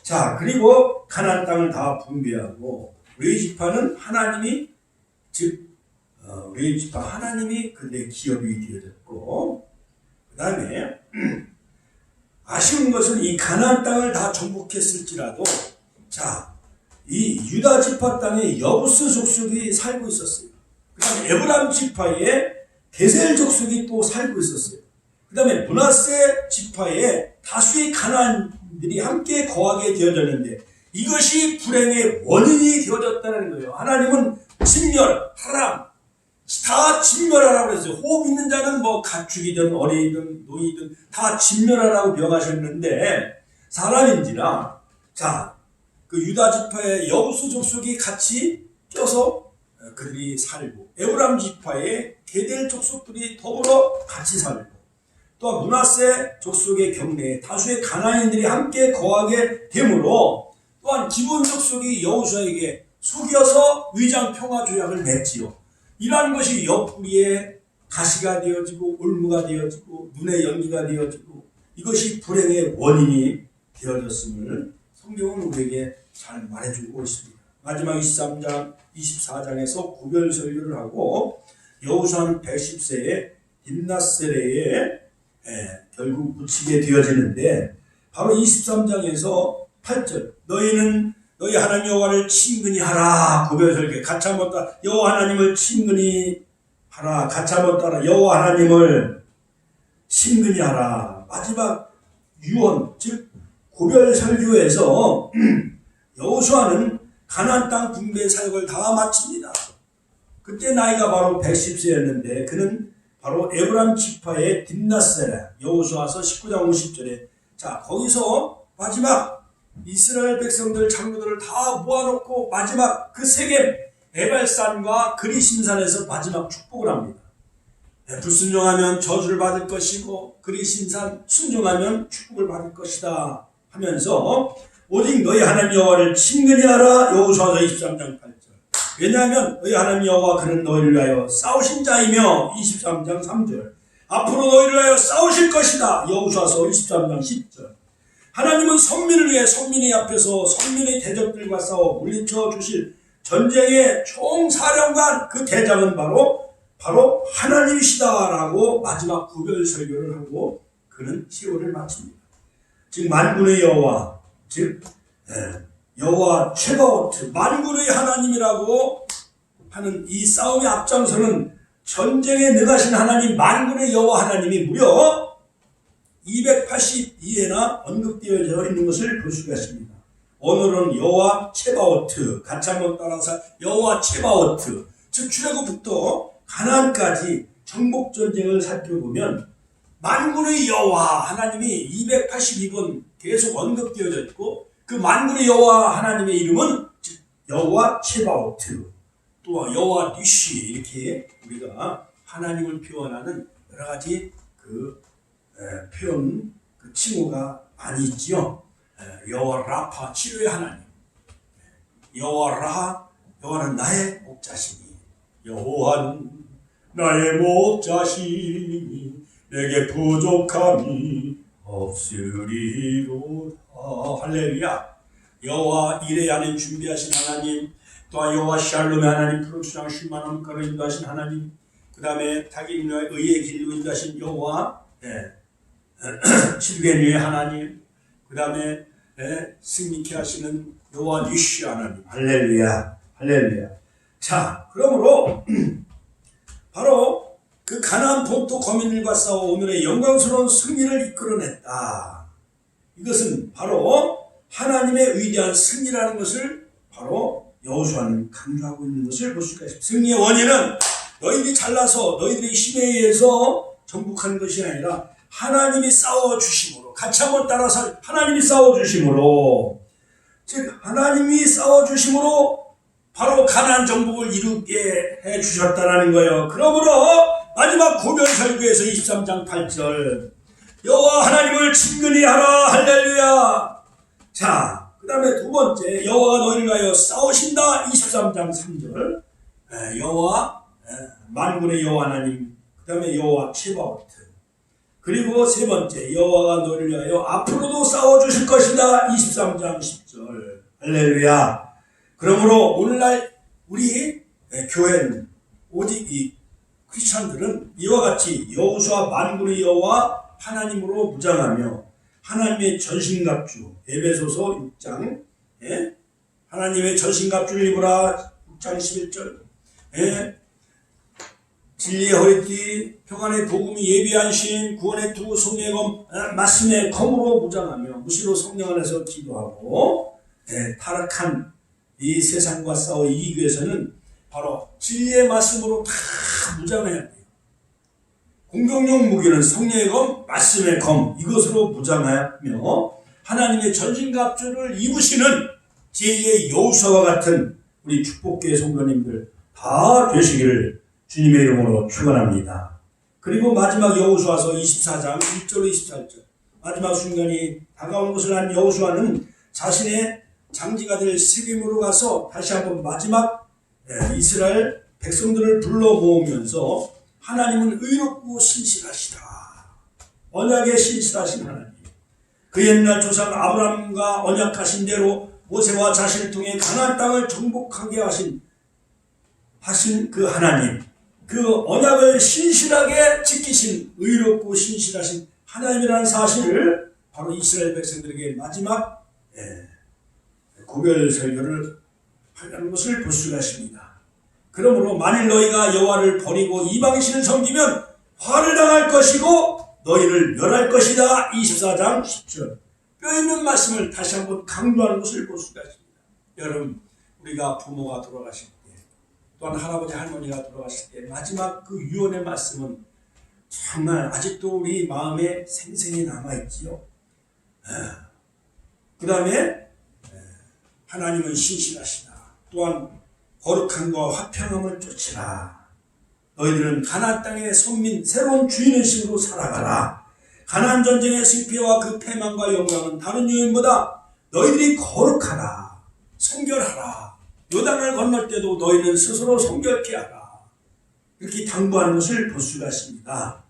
자, 그리고 가나안 땅을 다 분배하고 레위지파는 하나님이 레위지파 하나님이 그들의 기업이 되어졌고, 그 다음에 아쉬운 것은 이 가나안 땅을 다 정복했을지라도, 자, 이 유다 지파 땅에 여부스 족속이 살고 있었어요. 그 다음에 에브라임 지파에 게셀 족속이 또 살고 있었어요. 그 다음에 므낫세 지파에 다수의 가나안들이 함께 거하게 되어졌는데 이것이 불행의 원인이 되어졌다는 거예요. 하나님은 진멸, 하람, 다 진멸하라고 그랬어요. 호흡 있는 자는 뭐 가축이든 어린이든 노이든 다 진멸하라고 명하셨는데 사람인지라, 자, 그 유다 지파의 여부수 족속이 같이 껴서 그들이 살고, 에브라임 지파의 게델 족속들이 더불어 같이 살고, 또 므낫세 족속의 경내에 다수의 가나안인들이 함께 거하게 되므로, 또한 기브온 족속이 여호수아에게 속여서 의장 평화 조약을 맺지요. 이러한 것이 옆구리에 가시가 되어지고 올무가 되어지고 눈에 연기가 되어지고 이것이 불행의 원인이 되어졌음을 성경은 우리에게 잘 말해주고 있습니다. 마지막 23장, 24장에서 구별 설교를 하고 여호수아는 110세에 딥낫세레에 결국 묻히게 되어지는데, 바로 23장에서 8절, 너희는 너희 하나님 여호와를 친근히 하라. 구별 설교 같이 한번 따라 여호와 하나님을 친근히 하라. 같이 한번 따라 여호와 하나님을 친근히 하라. 마지막 유언, 즉 구별 설교에서 여호수아는 가나안 땅 분배 사역을 다 마칩니다. 그때 나이가 바로 110세였는데 그는 바로 에브라임 지파의 딥낫세레, 여호수아서 19장 50절에 자 거기서 마지막 이스라엘 백성들 장로들을 다 모아놓고 마지막 그 세겜 에발산과 그리심산에서 마지막 축복을 합니다. 불순종하면 저주를 받을 것이고 그리심산 순종하면 축복을 받을 것이다 하면서 오직 너희 하나님 여호와를 친근히 하라. 여호수아서 23장 8절. 왜냐하면 너희 하나님 여호와 그는 너희를 위하여 싸우신 자이며 23장 3절. 앞으로 너희를 위하여 싸우실 것이다. 여호수아서 23장 10절. 하나님은 선민을 위해 선민의 앞에서 선민의 대적들과 싸워 물리쳐 주실 전쟁의 총사령관, 그 대장은 바로 하나님이시다라고 마지막 구별 설교를 하고 그는 시호를 마칩니다. 즉 만군의 여호와, 즉 여호와 최바오트, 만군의 하나님이라고 하는 이 싸움의 앞장서는 전쟁에 능하신 하나님 만군의 여호와 하나님이 무려 282회나 언급되어 있는 것을 볼 수가 있습니다. 오늘은 여호와 체바오트, 같이 한번 따라서 여호와 체바오트, 즉 출애굽부터 가나안까지 정복전쟁을 살펴보면 만군의 여호와 하나님이 282번 계속 언급되어져 있고 그 만군의 여호와 하나님의 이름은 즉 여호와 체바오트, 또 여호와 니시, 이렇게 우리가 하나님을 표현하는 여러 가지 표현, 칭호가 많이 있지요. 여호와 라파, 치료의 하나님. 여호와 라하, 여호와는 나의 목자시니. 여호와는 나의 목자시니 내게 부족함이 없으리로다. 할렐루야. 여호와 이레 안에 준비하신 하나님, 또한 여호와 샬롬의 하나님, 프로수장 쉴만한 것으로 인도하신 하나님, 그 다음에 타기인의 의의 길로 인도하신 여호와 질겐유의 하나님, 그 다음에 승리케 하시는 여호와 니시 하나님. 할렐루야, 할렐루야. 자, 그러므로 바로 그 가나안 본토 거민들과 싸워 오늘의 영광스러운 승리를 이끌어냈다. 이것은 바로 하나님의 위대한 승리라는 것을 바로 여호수아는 강조하고 있는 것을 볼 수가 있습니다. 승리의 원인은 너희들이 잘나서 너희들의 힘에 의해서 정복한 것이 아니라 하나님이 싸워주심으로, 같이 한번 따라서 하나님이 싸워주심으로, 즉 하나님이 싸워주심으로 바로 가나안 정복을 이루게 해주셨다라는 거예요. 그러므로 마지막 구별 설교에서 23장 8절 여호와 하나님을 친근히 하라. 할렐루야. 자, 그 다음에 두 번째 여호와가 너희를 위하여 싸우신다. 23장 3절 여호와 만군의 여호와 하나님, 그 다음에 여호와 체바오트. 그리고 세 번째 여호와가 너희를 위하여 앞으로도 싸워주실 것이다. 23장 10절. 할렐루야. 그러므로 오늘날 우리 교회는 오직 이 크리스천들은 이와 같이 여호수아 만군의 여호와 하나님으로 무장하며 하나님의 전신갑주, 에베소서 6장 하나님의 전신갑주를 입으라. 6장 11절 진리의 허리띠, 평안의 복음이 예비한 신, 구원의 투구, 성령의 검, 말씀의 검으로 무장하며 무시로 성령 안에서 기도하고 타락한 이 세상과 싸워 이기기 위해서는 바로 진리의 말씀으로 다 무장해야 돼요. 공격용 무기는 성령의 검, 말씀의 검, 이것으로 무장하며 하나님의 전신갑주를 입으시는 제2의 여호수아와 같은 우리 축복교회 성도님들 다 되시기를 주님의 이름으로 축원합니다. 그리고 마지막 여호수아서 24장 1절로 24절 마지막 순간이 다가온 것을 안 여호수아는 자신의 장지가 될 세겜으로 가서 다시 한번 마지막 이스라엘 백성들을 불러 모으면서 하나님은 의롭고 신실하시다. 언약에 신실하신 하나님. 그 옛날 조상 아브라함과 언약하신 대로 모세와 자신을 통해 가나안 땅을 정복하게 하신 그 하나님. 그 언약을 신실하게 지키신 의롭고 신실하신 하나님이라는 사실을 바로 이스라엘 백성들에게 마지막 구별 설교를 하는 것을 볼 수가 있습니다. 그러므로 만일 너희가 여호와를 버리고 이방신을 섬기면 화를 당할 것이고 너희를 멸할 것이다. 24장 10절 뼈 있는 말씀을 다시 한번 강조하는 것을 볼 수가 있습니다. 여러분 우리가 부모가 돌아가실 때 또한 할아버지 할머니가 돌아가실 때 마지막 그 유언의 말씀은 정말 아직도 우리 마음에 생생히 남아있지요. 그 다음에 하나님은 신실하시다. 또한 거룩함과 화평함을 쫓으라. 너희들은 가나안 땅의 선민 새로운 주인의식으로 살아가라. 가나안 전쟁의 승패와 그 패망과 영광은 다른 유인보다 너희들이 거룩하라. 성결하라. 요단을 건널 때도 너희는 스스로 성결케 하라. 이렇게 당부하는 것을 볼 수가 있습니다.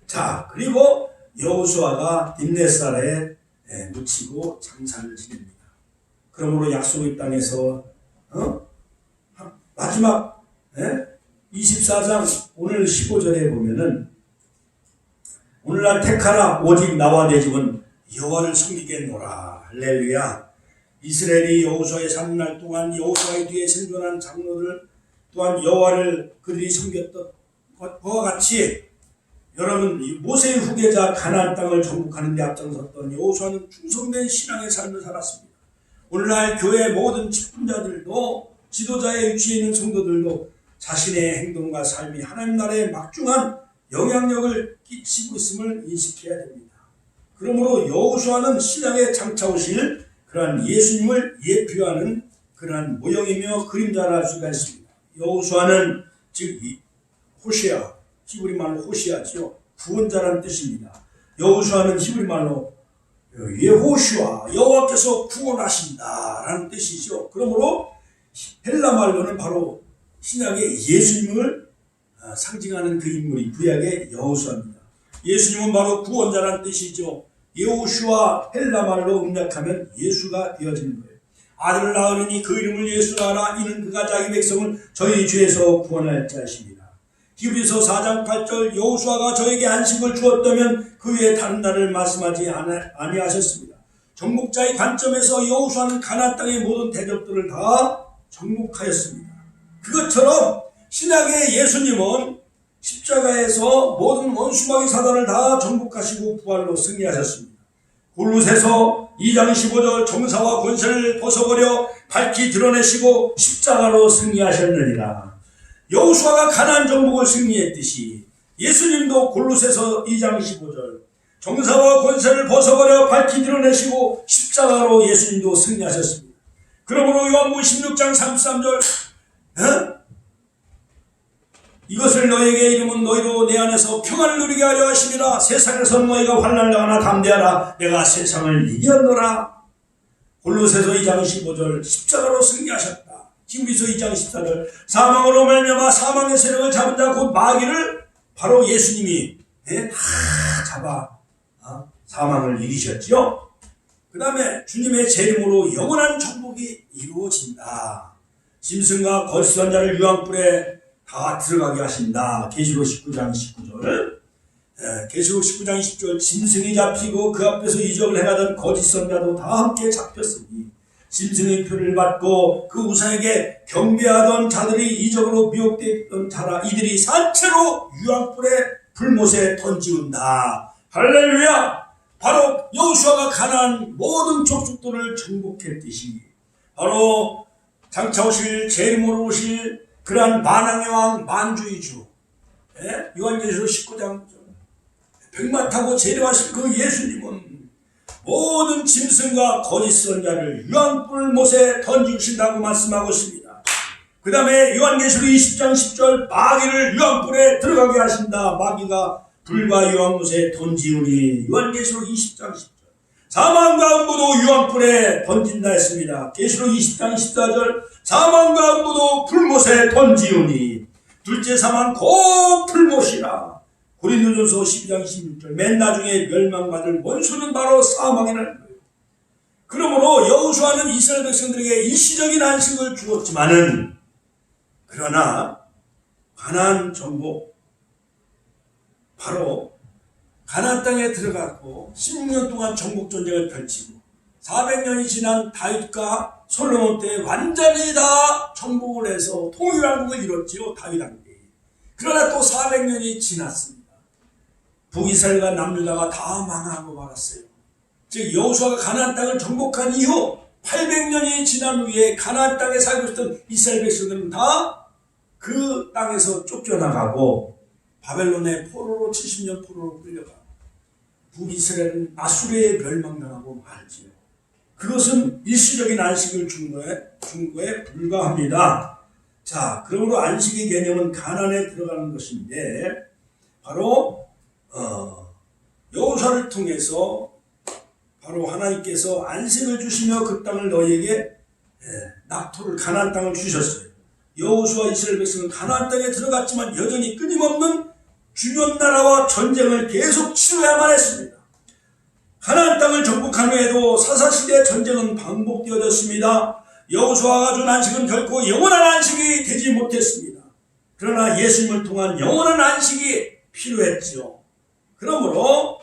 자, 그리고 여호수아가 딥네살에 묻히고 장사를 지냅니다. 그러므로 약속의 땅에서 마지막 24장 오늘 15절에 보면은 오늘날 택하라 오직 나와 내 집은 여호와를 섬기겠노라. 할렐루야. 이스라엘이 여호수아의 사는 날 동안 여호수아의 뒤에 생존한 장로들 또한 여호와를 그들이 섬겼던 것과 같이 여러분 모세의 후계자 가나안 땅을 정복하는 데 앞장섰던 여호수아는 충성된 신앙의 삶을 살았습니다. 오늘날 교회 모든 직분자들도 지도자의 위치에 있는 성도들도 자신의 행동과 삶이 하나님 나라에 막중한 영향력을 끼치고 있음을 인식해야 됩니다. 그러므로 여호수아는 신앙에 장차 오실 그러한 예수님을 예표하는 그러한 모형이며 그림자라 할 수가 있습니다. 여호수아는 즉 호시아, 히브리 말로 호시아지요. 구원자라는 뜻입니다. 여호수아는 히브리 말로 예호슈아, 여호와께서 구원하신다라는 뜻이죠. 그러므로 헬라 말로는 바로 신약의 예수님을 상징하는 그 인물이 구약의 여호수아입니다. 예수님은 바로 구원자라는 뜻이죠. 예호슈아 헬라 말로 음력하면 예수가 되어지는 거예요. 아들을 낳으니 그 이름을 예수라 하라. 이는 그가 자기 백성을 저희 죄에서 구원할 자이십니다. 히브리서 4장 8절 여호수아가 저에게 안식을 주었다면 그 외에 다른 날을 말씀하지 아니하셨습니다. 정복자의 관점에서 여호수아는 가나안 땅의 모든 대적들을 다 정복하였습니다. 그것처럼 신약의 예수님은 십자가에서 모든 원수마귀 사단을 다 정복하시고 부활로 승리하셨습니다. 골로새서 2장 15절 정사와 권세를 벗어버려 밝히 드러내시고 십자가로 승리하셨느니라. 여호수아가 가나안 정복을 승리했듯이 예수님도 골로새서 2장 15절 정사와 권세를 벗어버려 밝히 드러내시고 십자가로 예수님도 승리하셨습니다. 그러므로 요한복음 16장 33절 이것을 너에게 이름은 너희로 내 안에서 평안을 누리게 하려 하심이라. 세상에서 너희가 환난을 당하나 담대하라. 내가 세상을 이겼노라. 골로새서 2장 15절 십자가로 승리하셨다. 히브리서 2장 14절 사망으로 말미암아 사망의 세력을 잡은 자 곧 마귀를 바로 예수님이 다 잡아 사망을 이기셨죠. 그 다음에 주님의 재림으로 영원한 정복이 이루어진다. 짐승과 거짓 선자를 유황불에 다 들어가게 하신다. 계시록 19장 19절 계시록 19장 10절 짐승이 잡히고 그 앞에서 이적을 행하던 거짓 선자도 다 함께 잡혔으니 짐승의 표를 받고 그 우상에게 경배하던 자들이 이적으로 미혹되었던 자라. 이들이 산채로 유황불에 불못에 던지운다. 할렐루야. 바로 여호수아가 가나안 모든 족속들을 정복했듯이 바로 장차 오실 재림으로 오실 그러한 만왕의 왕 만주의 주 요한계시록 19장 백마 타고 재림하실 그 예수님은 모든 짐승과 거짓 선자를 유황불 못에 던지신다고 말씀하고 있습니다. 그 다음에 요한계시록 20장 10절 마귀를 유황불에 들어가게 하신다. 마귀가 불과 유황못에 던지우니. 요한계시록 20장 10절. 사망과 음부도 유황불에 던진다 했습니다. 계시록 20장 14절 사망과 음부도 불못에 던지우니. 둘째 사망 곧 불못이라. 고린도전서 12장 16절 맨 나중에 멸망받을 원수는 바로 사망이라는 거예요. 그러므로 여호수아는 이스라엘 백성들에게 일시적인 안식을 주었지만은 그러나 가나안 정복 바로 가나안 땅에 들어갔고 16년 동안 정복 전쟁을 펼치고 400년이 지난 다윗과 솔로몬 때 완전히 다 정복을 해서 통일왕국을 이뤘지요. 다윗 왕국이. 그러나 또 400년이 지났습니다. 북이스라엘과 남유다가 다 망하고 말았어요. 즉 여호수아가 가나안 땅을 정복한 이후 800년이 지난 후에 가나안 땅에 살고 있던 이스라엘 백성들은 다 그 땅에서 쫓겨나가고 바벨론의 포로로 70년 포로로 끌려가고 북이스라엘은 아수르에 멸망당하고 말지요. 그것은 일시적인 안식을 준 거에 불과합니다. 자, 그러므로 안식의 개념은 가나안에 들어가는 것인데 바로 여호수아를 통해서 바로 하나님께서 안식을 주시며 그 땅을 너희에게 낙토를 가나안 땅을 주셨어요. 여호수아 이스라엘 백성은 가나안 땅에 들어갔지만 여전히 끊임없는 주변 나라와 전쟁을 계속 치러야만 했습니다. 가나안 땅을 정복한 후에도 사사시대 전쟁은 반복되어졌습니다. 여호수아가 준 안식은 결코 영원한 안식이 되지 못했습니다. 그러나 예수님을 통한 영원한 안식이 필요했지요. 그러므로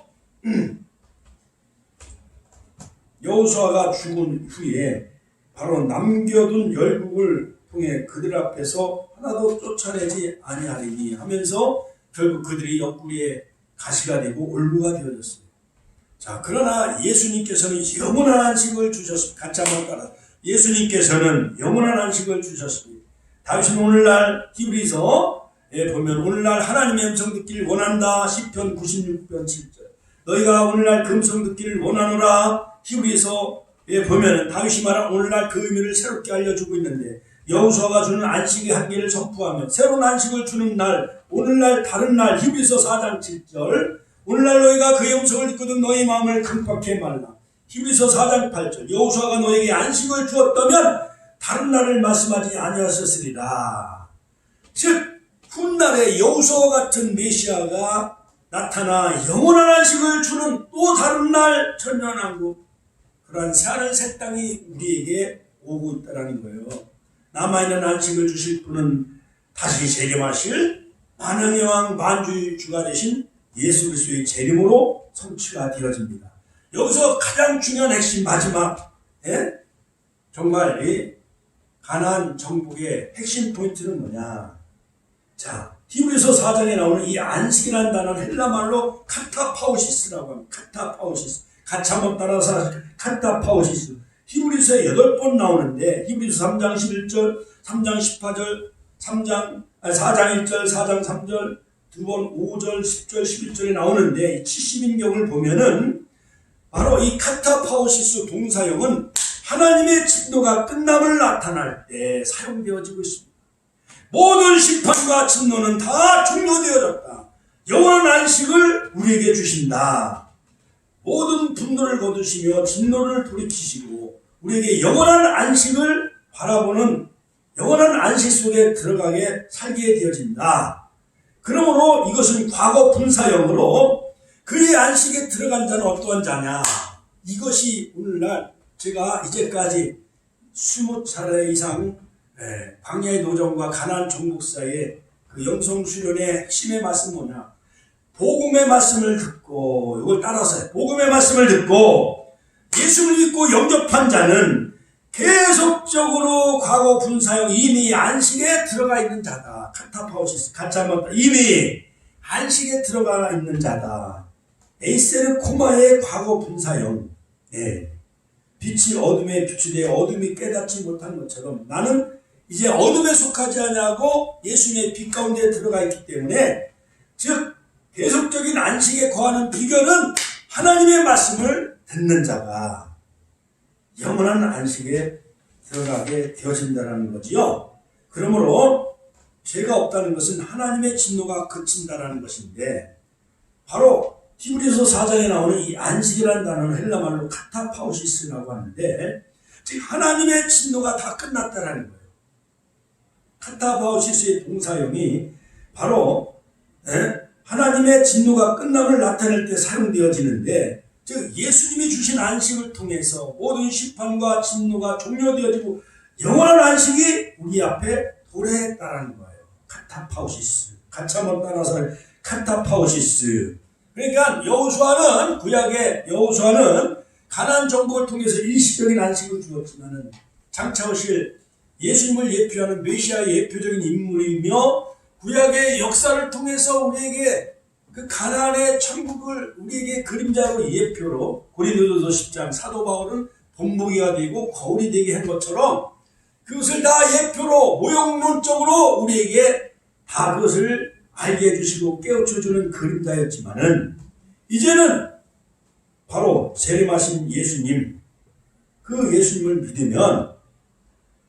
여호수아가 죽은 후에 바로 남겨둔 열국을 통해 그들 앞에서 하나도 쫓아내지 아니하리니 하면서 결국 그들이 옆구리에 가시가 되고 올무가 되어졌습니다. 자, 그러나 예수님께서는 영원한 안식을 주셨습니다. 같이 한번 따라. 예수님께서는 영원한 안식을 주셨습니다. 다윗은 오늘날 히브리서에 보면 오늘날 하나님의 음성 듣기를 원한다. 시편 96편 7절. 너희가 오늘날 그 음성 듣기를 원하노라. 히브리서에 보면 다윗이 말한 오늘날 그 의미를 새롭게 알려주고 있는데 여호수아가 주는 안식의 한계를 선포하며 새로운 안식을 주는 날, 오늘날 다른 날 히브리서 4장 7절 오늘날 너희가 그의 음성을 듣거든 너희 마음을 강팍해 말라. 히브리서 4장 8절 여호수아가 너에게 안식을 주었다면 다른 날을 말씀하지 아니하셨으리라. 즉 훗날에 여호수아와 같은 메시아가 나타나 영원한 안식을 주는 또 다른 날 천년왕국 그러한 새하늘 새 땅이 우리에게 오고 있다는 거예요. 남아있는 안식을 주실 분은 다시 재림하실 만왕의 왕 만주의 주가 되신 예수 그리스도의 재림으로 성취가 되어집니다. 여기서 가장 중요한 핵심 마지막 정말 이 가나안 정복의 핵심 포인트는 뭐냐? 자, 히브리서 4장에 나오는 이 안식이라는 단어는 헬라말로 카타파우시스라고 합니다. 카타파우시스. 같이 한번 따라서 카타파우시스. 히브리서에 8번 나오는데 히브리서 3장 11절, 3장 18절, 4장 1절, 4장 3절, 2번 5절, 10절, 11절에 나오는데 70인경을 보면은 바로 이 카타파우시스 동사형은 하나님의 진노가 끝남을 나타날 때 사용되어지고 있습니다. 모든 심판과 진노는 다 종료되어졌다. 영원한 안식을 우리에게 주신다. 모든 분노를 거두시며 진노를 돌이키시고 우리에게 영원한 안식을 바라보는 영원한 안식 속에 들어가게 살게 되어진다. 그러므로 이것은 과거 분사형으로 그의 안식에 들어간 자는 어떠한 자냐. 이것이 오늘날 제가 이제까지 20차례 이상 광야의 도전과 가나안 정복 사이에 그 영성 수련의 핵심의 말씀 뭐냐. 복음의 말씀을 듣고 이걸 따라서 복음의 말씀을 듣고 예수를 믿고 영접한 자는 계속적으로 과거 분사형 이미 안식에 들어가 있는 자다. 카타파우시스 같이 한번 이미 안식에 들어가 있는 자다. 에이세르 코마의 과거 분사형 빛이 어둠에 비추되 어둠이 깨닫지 못한 것처럼 나는 이제 어둠에 속하지 아니하고 예수님의 빛 가운데 들어가 있기 때문에 즉 계속적인 안식에 거하는 비결은 하나님의 말씀을 듣는 자가 영원한 안식에 들어가게 되어진다는 거지요. 그러므로 죄가 없다는 것은 하나님의 진노가 그친다라는 것인데, 바로 히브리서 4장에 나오는 이 안식이라는 단어는 헬라말로 카타파우시스라고 하는데, 즉 하나님의 진노가 다 끝났다라는 거예요. 카타파우시스의 동사형이 바로 하나님의 진노가 끝남을 나타낼 때 사용되어지는데, 즉 예수님이 주신 안식을 통해서 모든 심판과 진노가 종료되어지고 영원한 안식이 우리 앞에 도래했다라는 거예요. 카타파우시스, 같이 한번 따라서 카타파우시스. 그러니까 여호수아는, 구약의 여호수아는 가나안 정복을 통해서 일시적인 안식을 주었지만은 장차 오실 예수님을 예표하는 메시아의 예표적인 인물이며, 구약의 역사를 통해서 우리에게 그 가나안의 천국을 우리에게 그림자로 예표로, 고린도전서 10장 사도 바울은 본보기가 되고 거울이 되게 한 것처럼 그것을 다 예표로 모형론적으로 우리에게 다 그것을 알게 해주시고 깨우쳐주는 그림자였지만은, 이제는 바로 세례마신 예수님, 그 예수님을 믿으면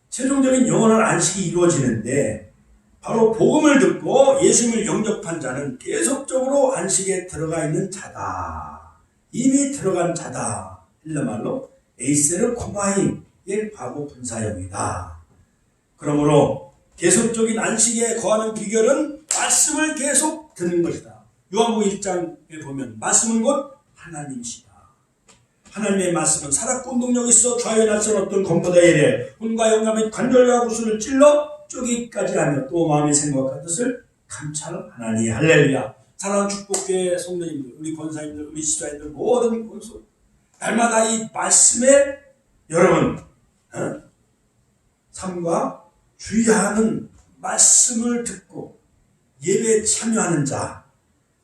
최종적인 영원한 안식이 이루어지는데, 바로 복음을 듣고 예수님을 영접한 자는 계속적으로 안식에 들어가 있는 자다. 이미 들어간 자다. 헬라말로 에이세르 코마이의 과거 분사형이다. 그러므로 계속적인 안식에 거하는 비결은 말씀을 계속 듣는 것이다. 요한복음 1장에 보면 말씀은 곧 하나님이시다. 하나님의 말씀은 살았고 운동력 있어 좌우에 낯선 어떤 검보다 이래 혼과 영감의 관절과 구슬을 찔러 쪼개기까지 하며 또 마음의 생각과 뜻을 감찰하나니. 할렐루야. 사랑하는 축복교회 성도님들, 우리 권사님들, 우리 지도자님들, 모든 권소, 날마다 이 말씀에 여러분 삶과 주의하는 말씀을 듣고 예배에 참여하는 자,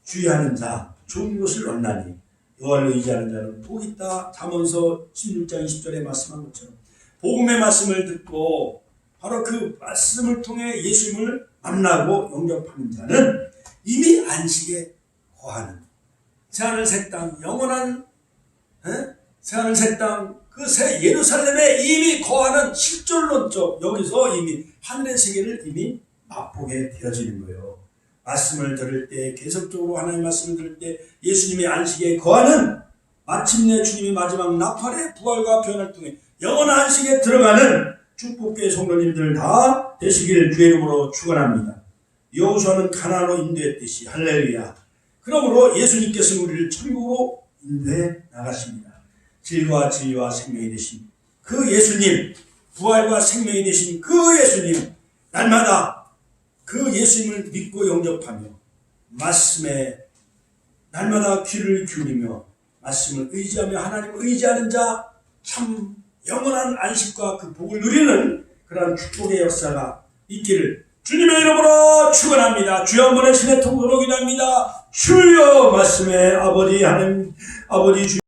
주의하는 자, 좋은 것을 얻나니 여호와를 의지하는 자는 복이 있다. 잠언서 16장 20절에 말씀한 것처럼 복음의 말씀을 듣고 바로 그 말씀을 통해 예수님을 만나고 영접하는 자는 이미 안식에 거하는 새하늘 새 땅, 영원한 새하늘 새 땅, 그 새 예루살렘에 이미 거하는 실존론적, 여기서 이미 하늘의 세계를 이미 맛보게 되어지는 거예요. 말씀을 들을 때, 계속적으로 하나님의 말씀을 들을 때 예수님의 안식에 거하는, 마침내 주님의 마지막 나팔의 부활과 변화를 통해 영원한 안식에 들어가는 축복교회 성도님들 다 되시길 주의 이름으로 축원합니다. 여호수아는 가나안으로 인도했듯이, 할렐루야. 그러므로 예수님께서는 우리를 천국으로 인도해 나가십니다. 질과 진리와 생명이 되신 그 예수님, 부활과 생명이 되신 그 예수님, 날마다 그 예수님을 믿고 영접하며 말씀에 날마다 귀를 기울이며 말씀을 의지하며 하나님을 의지하는 자, 참 영원한 안식과 그 복을 누리는 그러한 축복의 역사가 있기를 주님의 이름으로 축원합니다. 주여 한번의 신의 통로로 기도합니다. 주여, 말씀의 아버지 하나님, 아버지 주